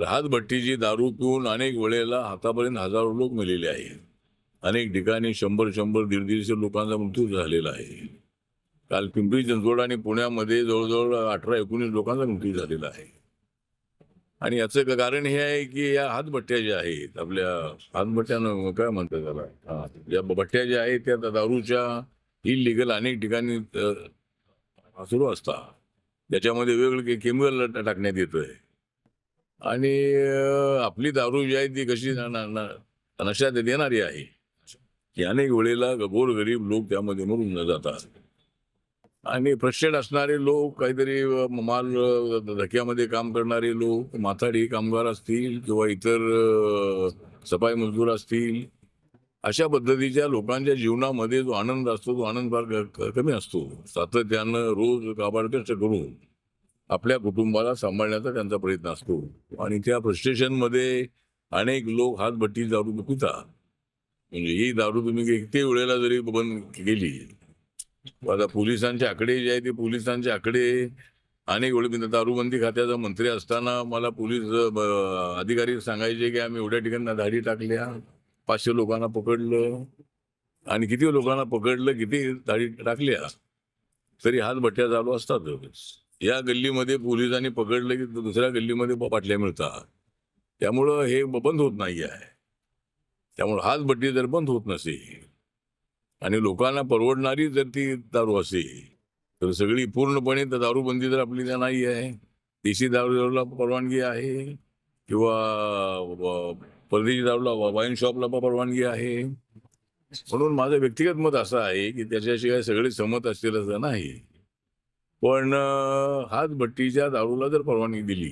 हातभट्टीची दारू पिऊन अनेक वेळेला हातापर्यंत हजारो लोक मेलेले आहेत. अनेक ठिकाणी 100-100, 150 लोकांचा मृत्यू झालेला आहे. काल पिंपरी चिंचवड आणि पुण्यामध्ये जवळजवळ 18-19 लोकांचा मृत्यू झालेला आहे. आणि याचं कारण हे आहे की या हातभट्ट्या ज्या आहेत, आपल्या हातभट्ट्यानं काय म्हणतात त्याला, या भट्ट्या ज्या आहेत त्या दारूच्या इलिगल अनेक ठिकाणी सुरू असतात. त्याच्यामध्ये वेगवेगळे केमिकल टाकण्यात येतंय. आणि आपली दारू जी आहे ती कशी नशात देणारी आहे की अनेक वेळेला गोरगरीब लोक त्यामध्ये मरून जातात. आणि फ्रस्ट्रेट असणारे लोक, काहीतरी माल धक्क्यामध्ये काम करणारे लोक, माथाडी कामगार असतील किंवा इतर सफाई मजदूर असतील, अशा पद्धतीच्या लोकांच्या जीवनामध्ये जो आनंद असतो तो आनंद फार कमी असतो. सातत्यानं रोज काबाड कष्ट करून आपल्या कुटुंबाला सांभाळण्याचा त्यांचा प्रयत्न असतो. आणि त्या फ्रस्ट्रेशनमध्ये अनेक लोक हातभट्टी दारू पितात. म्हणजे ही दारू तुम्ही किती वेळेला जरी बंद केली, आता पोलिसांचे आकडे जे आहे ते पोलिसांचे आकडे अनेक वेळी, दारूबंदी खात्याचा मंत्री असताना मला पोलीस अधिकारी सांगायचे की आम्ही एवढ्या ठिकाणी धाडी टाकल्या, 500 लोकांना पकडलं. आणि किती लोकांना पकडलं, किती धाडी टाकल्या, तरी हातभट्ट्या चालू असतातच. या गल्लीमध्ये पोलिसांनी पकडलं की दुसऱ्या गल्लीमध्ये बाटल्या मिळतात. त्यामुळं हे बंद होत नाही आहे. त्यामुळे हातभट्टी जर बंद होत नसेल आणि लोकांना परवडणारी जर ती दारू असेल, तर सगळी पूर्णपणे दारूबंदी जर आपली नाही आहे, देशी दारूला परवानगी आहे किंवा परदेशी दारूला, वाईन शॉपला परवानगी आहे. म्हणून माझं व्यक्तिगत मत असं आहे की त्याच्याशिवाय सगळे सहमत असतील असं नाही. पण हातभट्टीच्या दारूला जर परवानगी दिली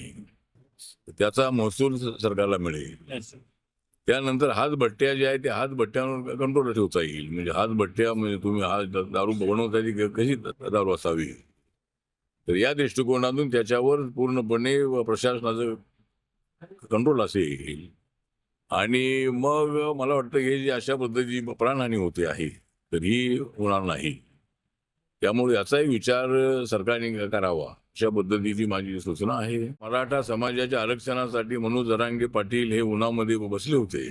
तर त्याचा महसूल सरकारला मिळेल. त्यानंतर हातभट्ट्या ज्या आहेत त्या हातभट्ट्यांवर कंट्रोल ठेवता येईल. म्हणजे हातभट्ट्या म्हणजे तुम्ही दारू बनवता ती कशी दारू असावी, तर या दृष्टिकोनातून त्याच्यावर पूर्णपणे प्रशासनाचं कंट्रोल असेल. आणि मग मला वाटतं हे जे अशा पद्धतीची प्राणहानी होते आहे तर ही होणार नाही. त्यामुळे याचाही विचार सरकारने करावा, अशा पद्धतीची माझी सूचना आहे. मराठा समाजाच्या आरक्षणासाठी मनोज जरांगे पाटील हे उन्हामध्ये बसले होते.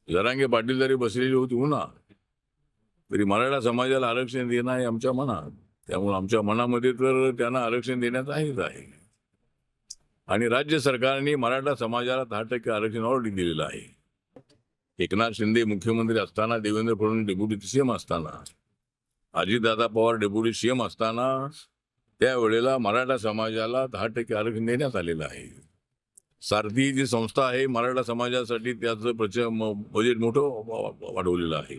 जरांगे पाटील जरी बसलेली होती उन्हात, तरी मराठा समाजाला आरक्षण देणं आहे आमच्या मनात. त्यामुळे आमच्या मनामध्ये तर त्यांना आरक्षण देण्यात आहेच आहे. आणि राज्य सरकारने मराठा समाजाला 10% आरक्षण ऑलरेडी दिलेलं आहे. एकनाथ शिंदे मुख्यमंत्री असताना, देवेंद्र फडणवीस डेप्युटी सीएम असताना, अजितदादा पवार डेप्युटी सीएम असताना त्यावेळेला मराठा समाजाला 10% आरक्षण देण्यात आलेलं आहे. सारथी जी संस्था आहे मराठा समाजासाठी त्याचं बजेट मोठं वाढवलेलं आहे.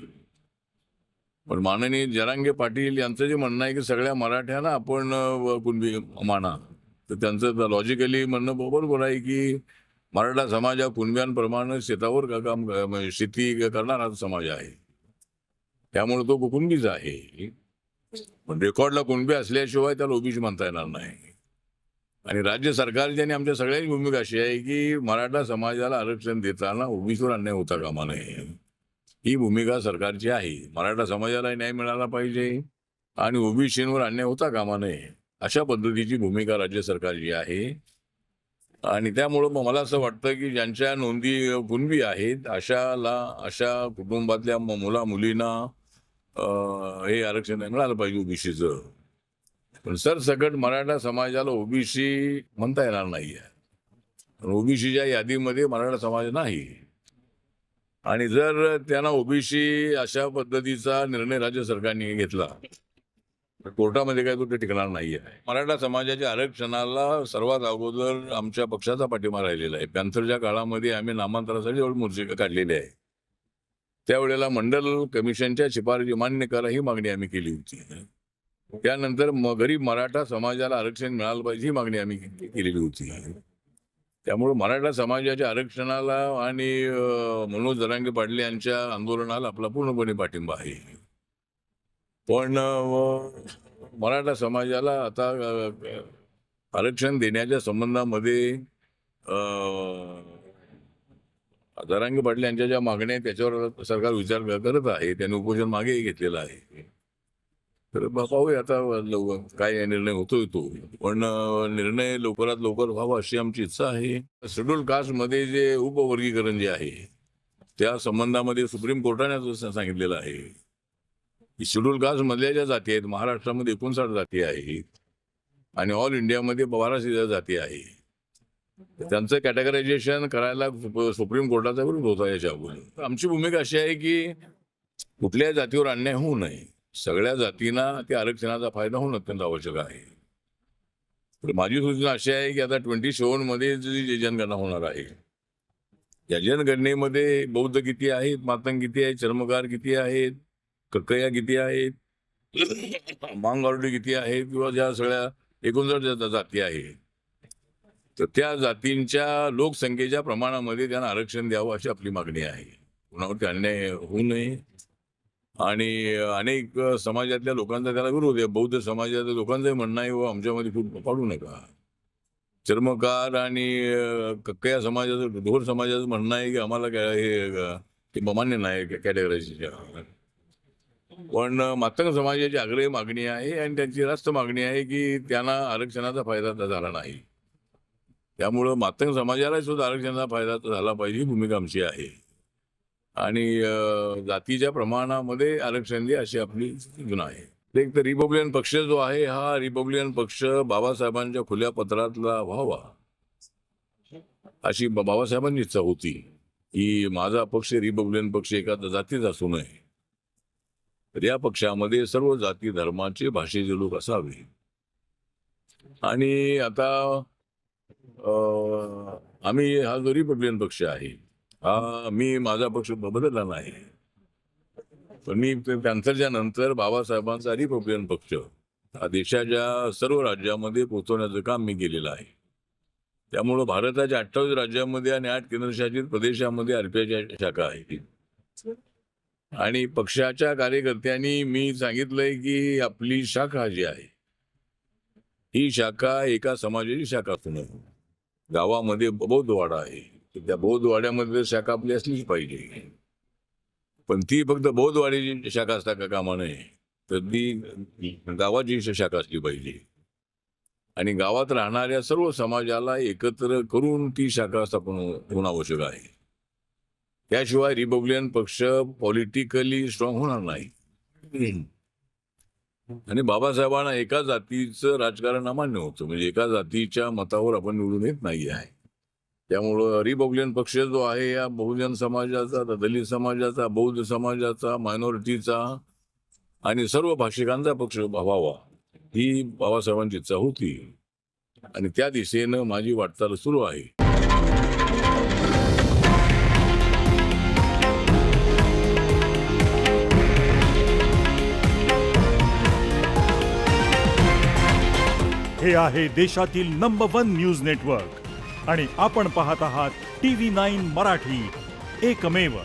पण माननीय जरांगे पाटील यांचं जे म्हणणं आहे की सगळ्या मराठ्यांना आपण कुणबी माना, तर त्यांचं लॉजिकली म्हणणं बरोबर आहे की मराठा समाज हा कुणब्यांप्रमाणे शेतावर काम शेती करणारा समाज आहे. त्यामुळे तो कुणबीच आहे. पण रेकॉर्डला कुणबी असल्याशिवाय त्याला ओबीसी म्हणता येणार नाही. आणि राज्य सरकारची आणि आमच्या सगळ्यांची भूमिका अशी आहे की मराठा समाजाला आरक्षण देताना ओबीसीवर अन्याय होता कामा नये, ही भूमिका सरकारची आहे. मराठा समाजाला न्याय मिळाला पाहिजे आणि ओबीसीवर अन्याय होता कामा नये, अशा पद्धतीची भूमिका राज्य सरकारची आहे. आणि त्यामुळं मला असं वाटतं की ज्यांच्या नोंदी कुणबी आहेत अशा कुटुंबातल्या मुला मुलींना हे आरक्षण मिळालं पाहिजे ओबीसीचं. पण सरसकट मराठा समाजाला ओबीसी म्हणता येणार नाही आहे. ओबीसीच्या यादीमध्ये मराठा समाज नाही. आणि जर त्यांना ओबीसी अशा पद्धतीचा निर्णय राज्य सरकारने घेतला तर कोर्टामध्ये काय तो टिकणार नाही आहे. मराठा समाजाच्या आरक्षणाला सर्वात अगोदर आमच्या पक्षाचा पाठिंबा राहिलेला आहे. पॅन्थरच्या काळामध्ये आम्ही नामांतरासाठी मोर्चे काढलेले आहे. त्यावेळेला मंडल कमिशनच्या शिफारशी मान्य करा ही मागणी आम्ही केली होती. त्यानंतर गरीब मराठा समाजाला आरक्षण मिळालं पाहिजे ही मागणी आम्ही केलेली होती. त्यामुळे मराठा समाजाच्या आरक्षणाला आणि मनोज जरांगे पाटील यांच्या आंदोलनाला आपला पूर्णपणे पाठिंबा आहे. पण मराठा समाजाला आता आरक्षण देण्याच्या संबंधामध्ये जरांगे पाटील यांच्या ज्या मागण्या आहेत त्याच्यावर सरकार विचार करत आहे. त्यांनी उपोषण मागेही घेतलेलं आहे. तर पाहूया आता काय निर्णय होतोय तो, पण निर्णय लवकरात लवकर व्हावा अशी आमची इच्छा आहे. शेड्यूल कास्टमध्ये जे उपवर्गीकरण जे आहे त्या संबंधामध्ये सुप्रीम कोर्टाने असं सांगितलेलं आहे की शेड्यूल कास्ट मधल्या ज्या जाती आहेत, महाराष्ट्रामध्ये 59 जाती आहेत आणि ऑल इंडियामध्ये 1200 जाती आहे, त्यांचं कॅटेगरायझेशन करायला सुप्रीम कोर्टाचा विरोध होता याच्यावर. आमची भूमिका अशी आहे की कुठल्याही जातीवर अन्याय होऊ नये, सगळ्या जातींना त्या आरक्षणाचा फायदा होणं अत्यंत आवश्यक आहे. तर माझी सूचना अशी आहे की आता 27 मध्ये जी जनगणना होणार आहे, या जनगणनेमध्ये बौद्ध किती आहेत, मातंग किती आहेत, चर्मकार किती आहेत, कक्कया किती आहेत, मांगारुडी किती आहेत, किंवा ज्या सगळ्या 59 जाती आहेत, तर त्या जातींच्या लोकसंख्येच्या प्रमाणामध्ये त्यांना आरक्षण द्यावं अशी आपली मागणी आहे. कुणावरती अन्याय होऊ नये. आणि अनेक समाजातल्या लोकांचा त्याला विरोध आहे. बौद्ध समाजातल्या लोकांचंही म्हणणं आहे, आमच्यामध्ये खूप पाडू नका. चर्मकार आणि कक्कया समाजाचं, ढोर समाजाचं म्हणणं आहे की आम्हाला हे मान्य नाही कॅटेगरायझेशन. पण मातंग समाजाची आग्रही मागणी आहे आणि त्यांची रास्त मागणी आहे की त्यांना आरक्षणाचा फायदा झाला नाही. त्यामुळं मातंग समाजाला सुद्धा आरक्षणाचा फायदा झाला पाहिजे ही भूमिका आमची आहे. आणि जातीच्या प्रमाणामध्ये आरक्षण दे अशी आपली सूचना आहे. एक तर रिपब्लिकन पक्ष जो आहे, हा रिपब्लिकन पक्ष बाबासाहेबांच्या खुल्या पत्रातला व्हावा अशी बाबासाहेबांची इच्छा होती की माझा पक्ष रिपब्लिकन पक्ष एका जातीचा असू नये, तर या पक्षामध्ये सर्व जाती धर्माचे भाषेचे लोक असावे. आणि आता आम्ही हा जो रिपब्लिकन पक्ष आहे, मी माझा पक्ष बदलला नाही, पण मी त्यांच्या नंतर बाबासाहेबांचा रिपब्लिकन पक्ष हा देशाच्या सर्व राज्यामध्ये पोहोचवण्याचं काम मी केलेलं आहे. त्यामुळं भारताच्या 28 राज्यामध्ये आणि 8 केंद्रशासित प्रदेशामध्ये आरपीआयच्या शाखा आहेत. आणि पक्षाच्या कार्यकर्त्यांनी मी सांगितलंय की आपली शाखा जी आहे ही शाखा एका समाजाची शाखा असू नये. गावामध्ये बौद्धवाडा आहे, त्या बौद्धवाड्यामध्ये शाखा आपली असलीच पाहिजे, पण ती फक्त बौद्धवाडीची शाखा असता का कामा नये, तर ती गावाची शाखा असली पाहिजे. आणि गावात राहणाऱ्या सर्व समाजाला एकत्र करून ती शाखा स्थापन होणं आवश्यक आहे. त्याशिवाय रिपब्लिकन पक्ष पॉलिटिकली स्ट्रॉंग होणार नाही. आणि बाबासाहेबांना एका जातीचं राजकारण अमान्य होतं, म्हणजे एका जातीच्या मतावर आपण निवडून येत नाही आहे. त्यामुळं रिपब्लिकन पक्ष जो आहे या बहुजन समाजाचा, दलित समाजाचा, बौद्ध समाजाचा, मायनॉरिटीचा आणि सर्व भाषिकांचा पक्ष व्हावा ही बाबासाहेबांची इच्छा होती आणि त्या दिशेनं माझी वाटचाल सुरू आहे. हे आहे देशातील नंबर 1 न्यूज नेटवर्क आणि आपण पाहत आहात TV9 मराठी, एकमेव.